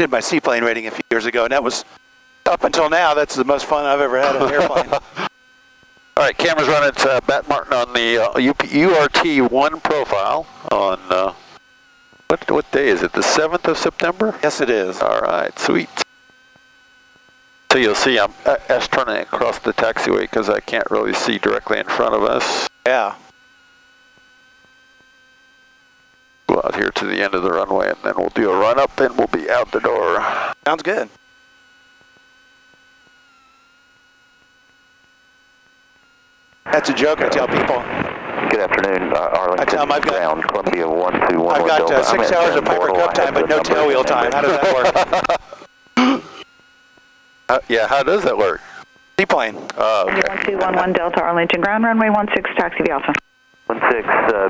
did my seaplane rating a few years ago, and that was, up until now, that's the most fun I've ever had in an airplane. All right, cameras running at Bat Martin on the URT1 profile on, what day is it, the 7th of September? Yes, it is. All right, sweet. So you'll see I'm S-turning across the taxiway because I can't really see directly in front of us. Yeah. Go out here to the end of the runway, and then we'll do a run up, and we'll be out the door. Sounds good. That's a joke, I tell people. Good afternoon, Arlington. I tell them I've got, ground, Columbia 121 I've got Delta. 6 hours of Piper Cup time, but no tailwheel time. How does that work? Yeah, how does that work? Seaplane. Oh, okay. 1211 Delta, Arlington ground, runway 16, taxi via Alpha. 16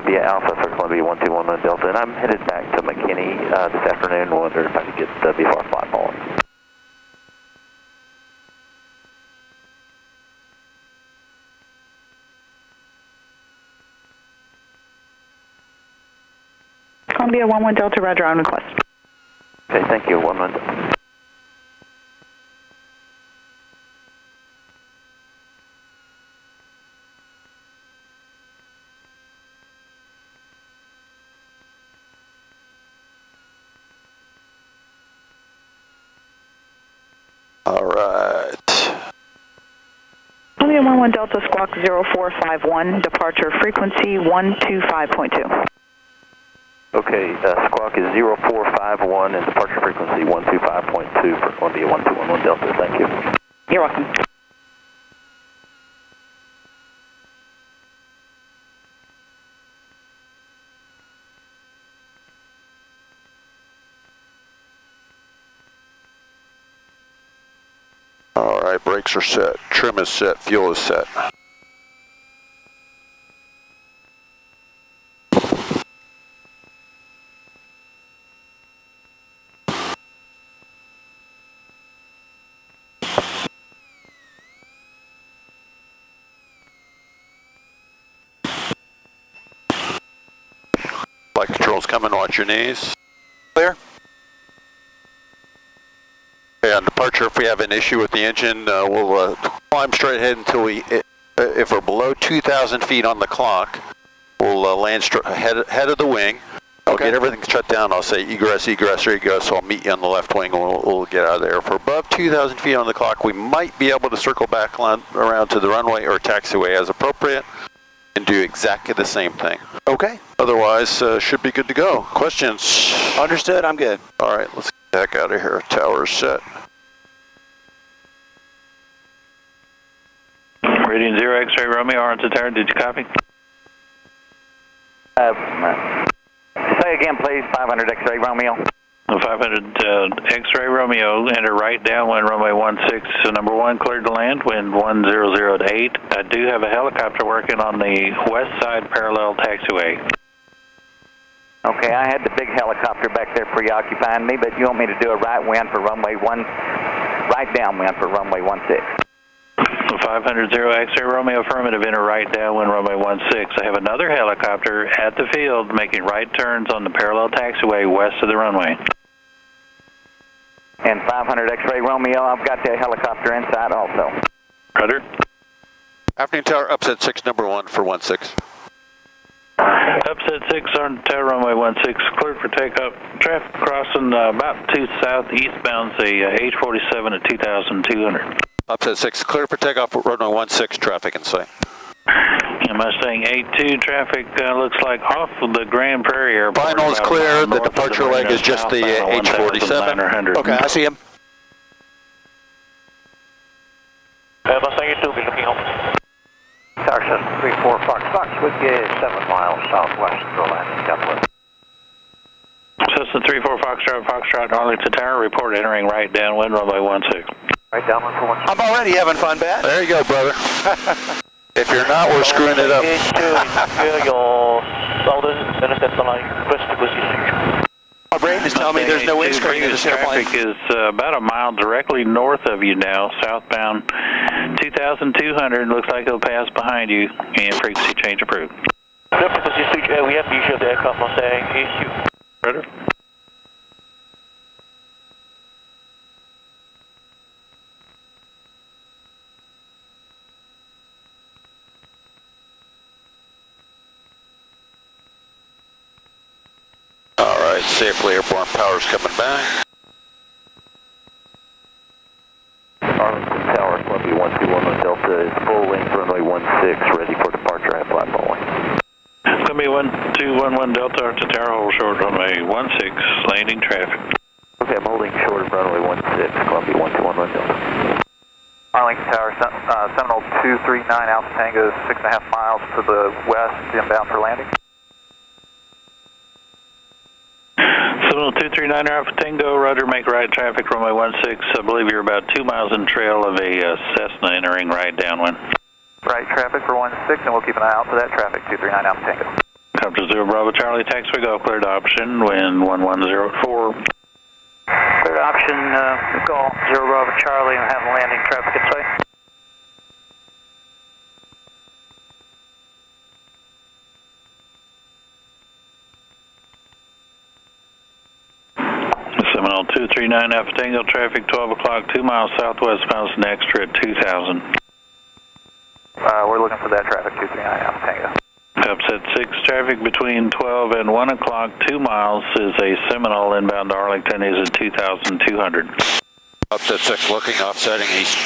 via Alpha for Columbia 1211 Delta, and I'm headed back to McKinney this afternoon. Wonder if I could get before I fly home. Columbia 11 Delta, roger, on request. Okay, thank you, 11 Delta. All right. Columbia 11 Delta, squawk 0451, departure frequency 125.2. Okay, squawk is 0451 and departure frequency 125.2 for Columbia 1211 Delta. Thank you. You're welcome. All right, brakes are set, trim is set, fuel is set. Flight controls coming, watch your knees. Clear? Okay, on departure, if we have an issue with the engine, we'll climb straight ahead until if we're below 2,000 feet on the clock, we'll land head of the wing. I'll get everything shut down. I'll say egress, egress, there you go. So I'll meet you on the left wing and we'll get out of there. If we're above 2,000 feet on the clock, we might be able to circle back around to the runway or taxiway as appropriate and do exactly the same thing. Okay. Otherwise, should be good to go. Questions? Understood, I'm good. All right, let's get the heck out of here. Tower's set. Reading 0 X-ray Romeo, Arlington Tower, did you copy? Say again, please, 500 X-ray Romeo. 500 X-ray Romeo, enter right downwind runway 16, number 1 cleared to land, wind 100 at 8. I do have a helicopter working on the west side parallel taxiway. Okay, I had the big helicopter back there preoccupying me, but you want me to do a right wind for runway 1, right downwind for runway 16. 500 X-ray Romeo, affirmative, enter right downwind runway 16. I have another helicopter at the field making right turns on the parallel taxiway west of the runway. And 500 X-ray Romeo, I've got the helicopter inside also. Rudder. Afternoon Tower, upset 6, number 1 for 16. Upset 6 on Tower runway 16, cleared for takeoff. Traffic crossing about 2 south eastbound, the H47 at 2,200. Upset 6, clear for takeoff, runway 16, traffic in sight. Mustang 82 traffic looks like off of the Grand Prairie Airport. Final is clear, the departure leg is just the H47. Okay, I see him. Mustang 82, be looking home. Tower 734 Fox, would get 7 miles southwest of the landing template. Cessna 34 Foxtrot, Arlington Tower, report entering right downwind runway 16. Right downwind for 16. I'm already having fun, Bat. There you go, brother. If you're not, we're screwing it up. My brain is telling me there's no windscreen in this airplane. Traffic is about a mile directly north of you now, southbound 2,200. Looks like it'll pass behind you, and frequency change approved. No frequency switch, we have to issue the aircraft Mustang issue. Rudder. right, safely airborne power's coming back. Arlington Tower, Columbia 121 Delta is full length runway 16, ready for departure at flight following. Columbia 1211 Delta, Arlington Tower, hold short runway 16, landing traffic. Okay, I'm holding short of runway 16, Columbia 1211 Delta. Arlington Tower, Seminole 239 Alpha Tango, 6.5 miles to the west, inbound for landing. Seminole 239 Alpha Tango, roger, make right traffic, runway 16. I believe you're about 2 miles in trail of a Cessna entering right downwind. Right traffic for 16, and we'll keep an eye out for that traffic, 239 Alpha Tango. Come to 0 Bravo Charlie, taxiway go, cleared option, wind 1104. Cleared option, call 0 Bravo Charlie and have landing traffic its way. Seminole 239 Alpha Tango, traffic 12 o'clock, 2 miles southwest, miles an extra at 2000. We're looking for that traffic, 239 Alpha Tango. Upset 6, traffic between 12 and 1 o'clock, 2 miles is a Seminole inbound to Arlington is at 2,200. Upset 6 looking, offsetting east.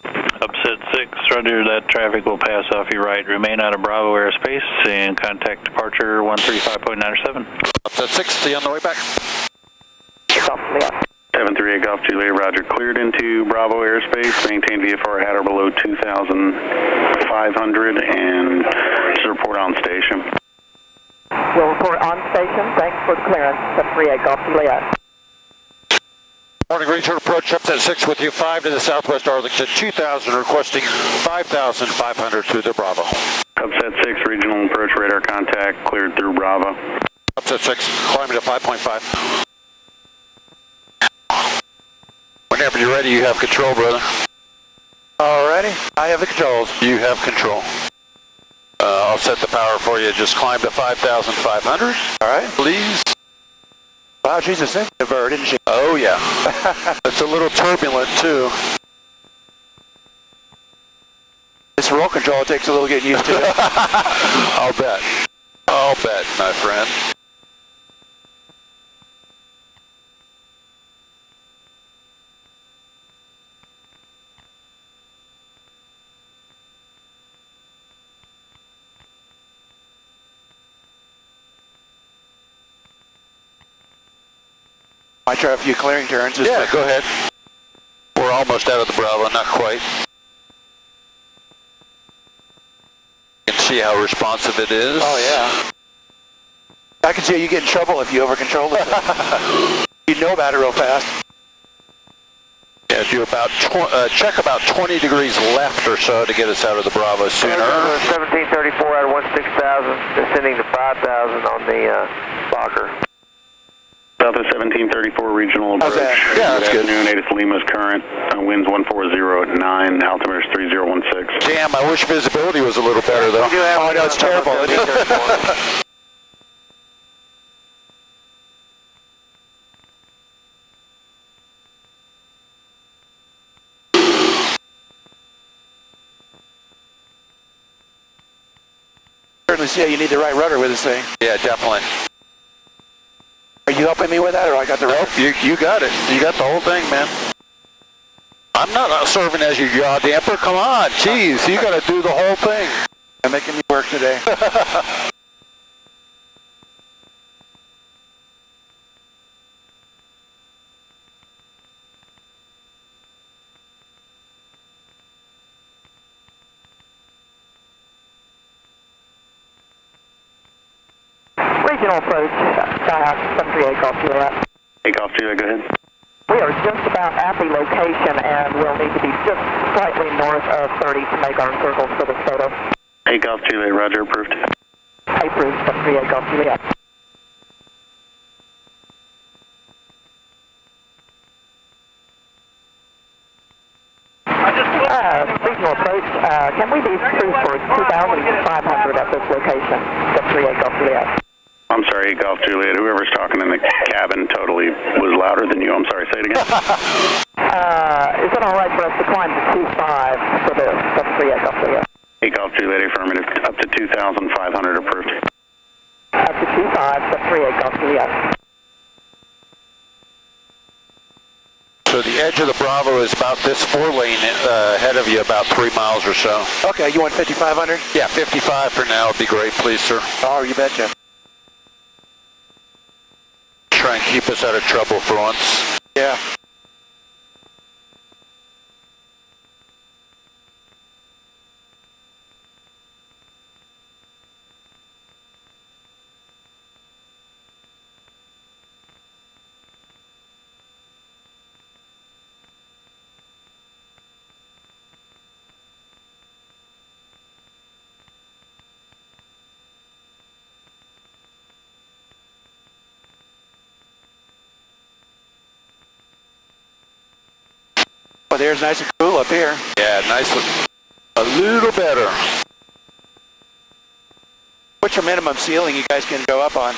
Upset 6, roger, that traffic will pass off your right. Remain out of Bravo airspace and contact departure 135.97. Upset 6, see you on the way back. 738 Golf Juliet, roger, cleared into Bravo airspace, maintain VFR at or below 2,500, and just report on station. We'll report on station. Thanks for the clearance. 738 Golf Juliet. Morning, Richard, approach Upset 6 with you, 5 to the southwest Arlington, 2,000, requesting 5,500 through the Bravo. Upset 6, regional approach radar contact, cleared through Bravo. Upset 6, climbing to 5.5. Whenever you're ready, you have control, brother. Alrighty, I have the controls. You have control. I'll set the power for you. Just climb to 5,500. All right. Please. Wow, she's a sensitive bird, isn't she? Oh, yeah. It's a little turbulent, too. This roll control takes a little getting used to. I'll bet. I'll bet, my friend. I try a few clearing turns. Yeah, go ahead. We're almost out of the Bravo, not quite. You can see how responsive it is. Oh, yeah. I can see you get in trouble if you over-control it. You know about it real fast. Yeah, do about check about 20 degrees left or so to get us out of the Bravo sooner. 1734 out of 16,000, descending to 5,000 on the Fokker. Southwest 1734 regional approach. Yeah, that's good. Afternoon, Natus Lima's current, winds 140 at 9, altimeter is 3016. Damn, I wish visibility was a little better, though. Oh, no, it's terrible. Certainly see how you need the right rudder with this thing. Yeah, definitely. Are you helping me with that, or I got the rope? You got it. You got the whole thing, man. I'm not serving as your yaw damper. Come on, jeez, you got to do the whole thing. I'm making me work today. Regional approach, Skyhawk 738 Golf Juliet. Hey, Golf Juliet, go ahead. We are just about at the location and we'll need to be just slightly north of 30 to make our circles for this photo. Hey, Golf Juliet, roger, approved. Approved, 738 Golf Juliet. Regional approach, can we be through for 2,500 at this location? 738 Golf Juliet. I'm sorry, Golf Juliet, whoever's talking in the cabin totally was louder than you. I'm sorry, say it again. Is it all right for us to climb to 2.5 for the 738 Golf Juliet? Hey, Golf Juliet, affirmative, up to 2,500 approved. Up to 25, 738, Golf Juliet. So the edge of the Bravo is about this 4-lane ahead of you, about 3 miles or so. Okay, you want 5,500? Yeah, 55 for now would be great, please, sir. Oh, you betcha. Try and keep us out of trouble for once. Yeah. Well, there's nice and cool up here. Yeah, nice. A little better. What's your minimum ceiling you guys can go up on?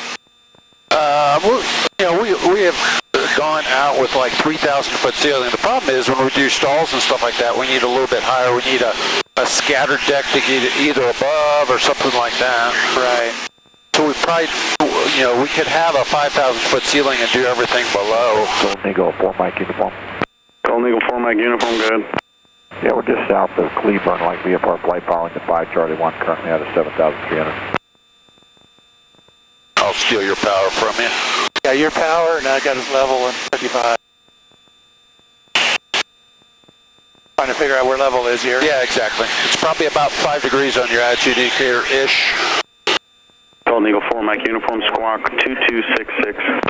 We have gone out with like 3,000 foot ceiling. The problem is when we do stalls and stuff like that, we need a little bit higher. We need a scattered deck to get either above or something like that. Right. So we probably, we could have a 5,000 foot ceiling and do everything below. Golden Eagle 4 Mike uniform. Golden Eagle 4 Mike uniform, good. Yeah, we're just south of Cleburne, like via Park Light, following the 5 Charlie 1, currently out of 7,300. I'll steal your power from you. Yeah, your power, and I got his level and 55. Trying to figure out where level is here. Yeah, exactly. It's probably about 5 degrees on your attitude indicator-ish. Golden Eagle 4 Mike uniform, squawk 2266.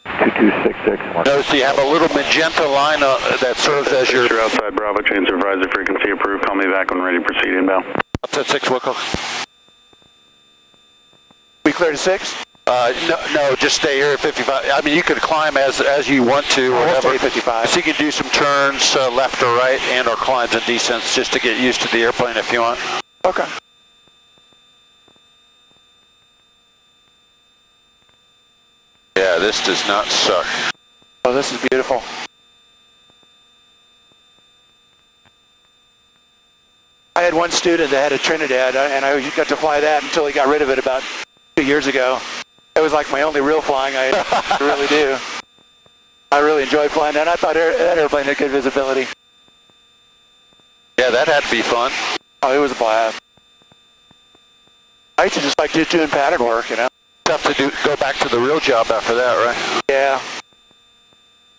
2266. Notice you have a little magenta line that serves as your... You're outside Bravo, change supervisor, frequency approved. Call me back when ready to proceed inbound. Up at 6 Wilco. We cleared to 6? No, just stay here at 55. I mean, you could climb as you want to, or We'll whatever. stay 55. So you can do some turns left or right, and or climbs and descents just to get used to the airplane if you want. Okay. Yeah, this does not suck. Oh, this is beautiful. I had one student that had a Trinidad, and I got to fly that until he got rid of it about 2 years ago. It was like my only real flying I really do. I really enjoyed flying that, and I thought that airplane had good visibility. Yeah, that had to be fun. Oh, it was a blast. I used to just like doing pattern work, Tough to go back to the real job after that, right? Yeah.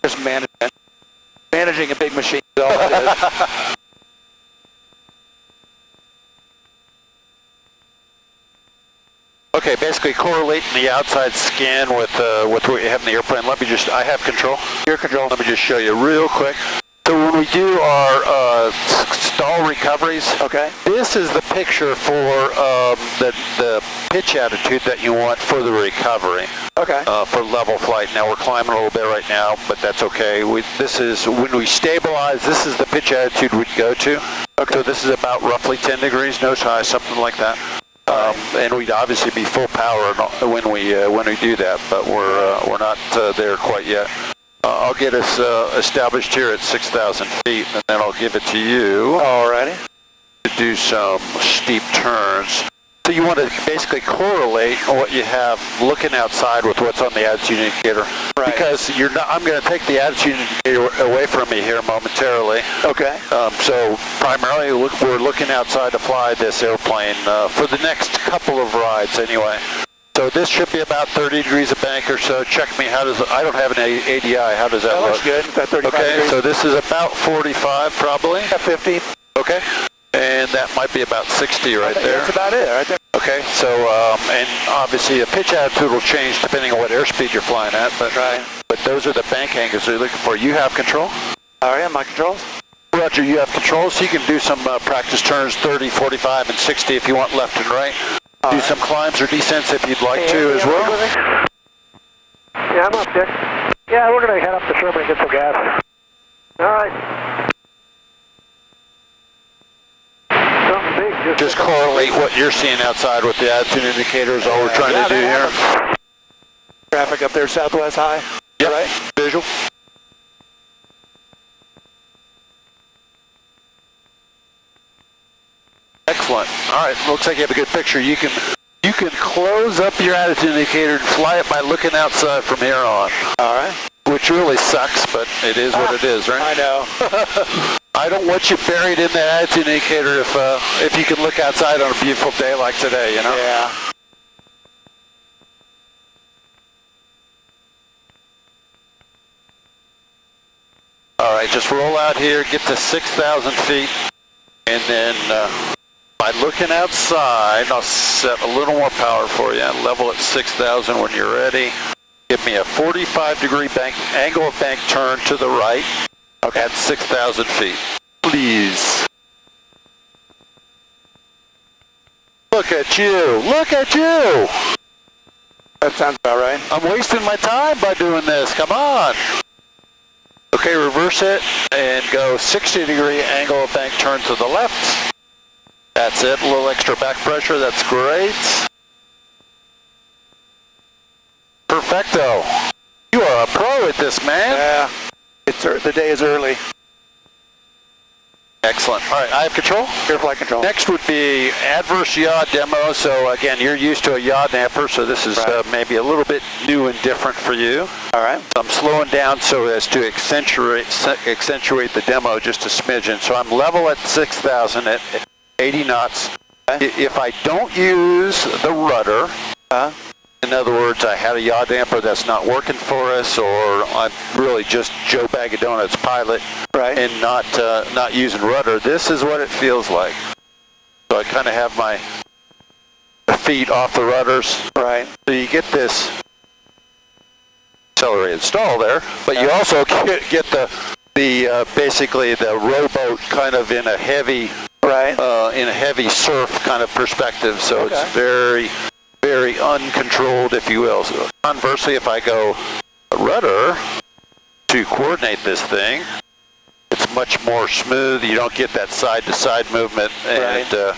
Just management. Managing a big machine is all it is. Okay, basically correlating the outside scan with what you have in the airplane. I have control. Your control. Let me just show you real quick. So when we do our stall recoveries, Okay. this is the picture for the pitch attitude that you want for the recovery. Okay. For level flight. Now we're climbing a little bit right now, but that's okay. This is when we stabilize. This is the pitch attitude we'd go to. Okay. So this is about roughly 10 degrees nose high, something like that. And we'd obviously be full power when we do that, but we're not there quite yet. I'll get us established here at 6,000 feet, and then I'll give it to you. Alrighty. To do some steep turns. So you want to basically correlate what you have looking outside with what's on the attitude indicator. Right. Because I'm going to take the attitude indicator away from you here momentarily. Okay. So primarily we're looking outside to fly this airplane for the next couple of rides anyway. So this should be about 30 degrees of bank or so. Check me. I don't have an ADI. How does that look? Looks good. About 35 okay, degrees. so this is about 45 probably. At 50. Okay. And that might be about 60 right there. That's about it, right there. Okay, so, and obviously the pitch attitude will change depending on what airspeed you're flying at, but those are the bank angles you're looking for. You have control? All right, my controls. Roger, you have control, so you can do some practice turns 30, 45, and 60 if you want left and right. Do some climbs or descents if you'd like to as well. Yeah, I'm up there. Yeah, we're going to head up to Sherman and get some gas. All right. Something big. Just correlate what you're seeing outside with the attitude indicator is all we're trying to do here. Traffic up there, Southwest High. Yep. Right? Visual. Excellent. All right, looks like you have a good picture. You can can close up your attitude indicator and fly it by looking outside from here on. All right. Which really sucks, but it is what it is, right? I know. I don't want you buried in that attitude indicator if you can look outside on a beautiful day like today, you know? Yeah. All right, just roll out here, get to 6,000 feet, and then by looking outside, I'll set a little more power for you. Level at 6,000 when you're ready. Give me a 45-degree angle of bank turn to the right at 6,000 feet. Please. Look at you. Look at you. That sounds about right. I'm wasting my time by doing this. Come on. Okay, reverse it and go 60-degree angle of bank turn to the left. That's it. A little extra back pressure. That's great. Perfecto. You are a pro at this, man. Yeah. The day is early. Excellent. All right, I have control. Air flight control. Next would be adverse yaw demo. So again, you're used to a yaw damper, so this is maybe a little bit new and different for you. All right. I'm slowing down so as to accentuate the demo just a smidgen. So I'm level at 6,000 at 80 knots. Okay. If I don't use the rudder, in other words, I had a yaw damper that's not working for us, or I'm really just Joe Bag of Donuts pilot and not using rudder, this is what it feels like. So I kind of have my feet off the rudders. Right. So you get this accelerated stall there, but you also get the basically the rowboat kind of in a heavy surf kind of perspective. So it's very, very uncontrolled, if you will. So conversely, if I go rudder to coordinate this thing, it's much more smooth. You don't get that side-to-side movement, and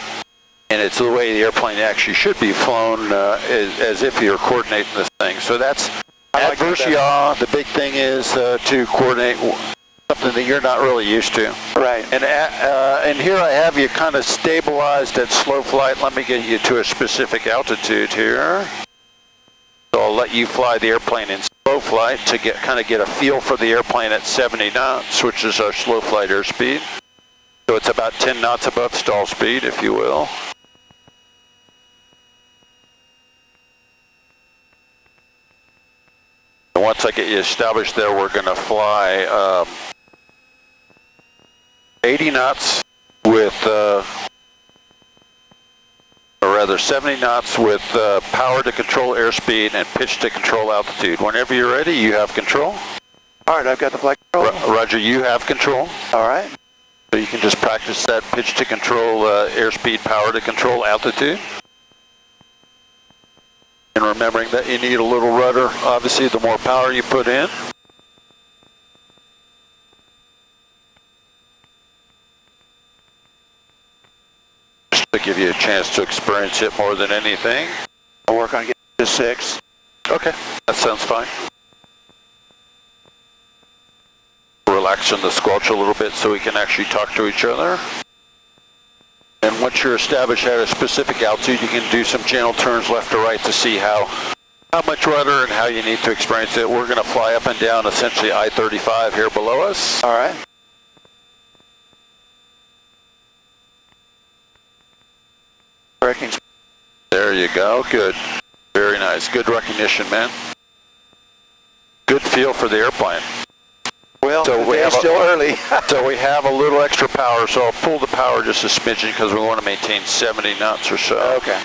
it's the way the airplane actually should be flown, as if you're coordinating this thing. So that's adverse yaw. The big thing is to coordinate something that you're not really used to. Right. And here I have you kind of stabilized at slow flight. Let me get you to a specific altitude here. So I'll let you fly the airplane in slow flight to kind of get a feel for the airplane at 70 knots, which is our slow flight airspeed. So it's about 10 knots above stall speed, if you will. And once I get you established there, we're going to fly 80 knots with, or rather 70 knots with power to control airspeed and pitch to control altitude. Whenever you're ready, you have control. All right, I've got the flight control. Roger, you have control. All right. So you can just practice that pitch to control airspeed, power to control altitude. And remembering that you need a little rudder, obviously, the more power you put in. Just to give you a chance to experience it more than anything. I'll work on getting to 6. Okay, that sounds fine. Relaxing the squelch a little bit so we can actually talk to each other. And once you're established at a specific altitude, you can do some channel turns left to right to see how much rudder and how you need to experience it. We're going to fly up and down essentially I-35 here below us. All right. Correcting. There you go. Good. Very nice. Good recognition, man. Good feel for the airplane. Well, it's still early. So we have a little extra power, so I'll pull the power just a smidgen because we want to maintain 70 knots or so. Okay.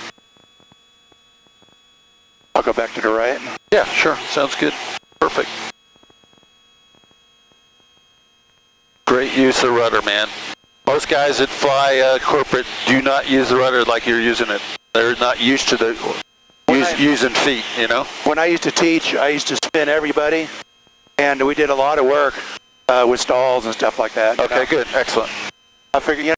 I'll go back to the right. Yeah, sure. Sounds good. Perfect. Great use of rudder, man. Most guys that fly corporate do not use the rudder like you're using it. They're not used to using feet, you know? When I used to teach, I used to spin everybody. And we did a lot of work with stalls and stuff like that. Okay, good. Excellent. I figured,